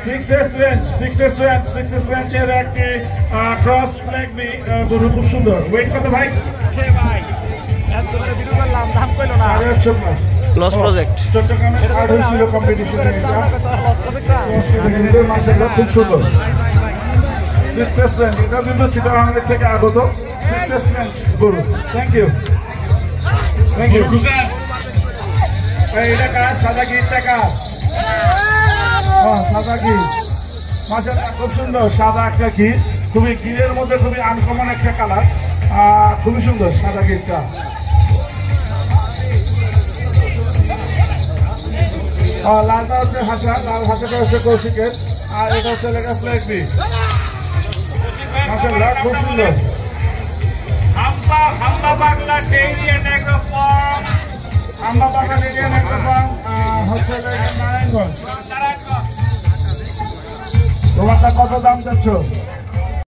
6S ranch এর একটি cross flag গরু খুব সুন্দর। ওয়েট কত ভাই? ভাই একদমই ভিডিও করলাম, দাম কইলো না। 850 প্লাস। লস প্রজেক্ট চট্টগ্রামে কার্ড হয়েছিল কম্পিটিশনে, এটা মাশাআল্লাহ খুব সুন্দর। 6S ranch, এটা কিন্তু চিটাগাং থেকে আগত 6S ranch গরু। Thank you. এটা কার? সাদা গিরটা কার? সাদা গির, মাশাআল্লাহ খুব সুন্দর। সাদা একটা গির, খুবই গিরের মধ্যে খুবই আনকমন একটা কালার, খুবই সুন্দর সাদা গিরটা। লালটা হচ্ছে হাসা, লাল হাসাটা হচ্ছে কৌশিকের, আর এটা হচ্ছে লেখা ফ্ল্যাগ বি। মাশাআল্লাহ খুব সুন্দর। Hamba Bangla dairy and agro farm, আমরা বাগান এরিয়ান একটা ফার্ম হচ্ছে নারায়ণগঞ্জ। তোমারটা কত দাম চাচ্ছ?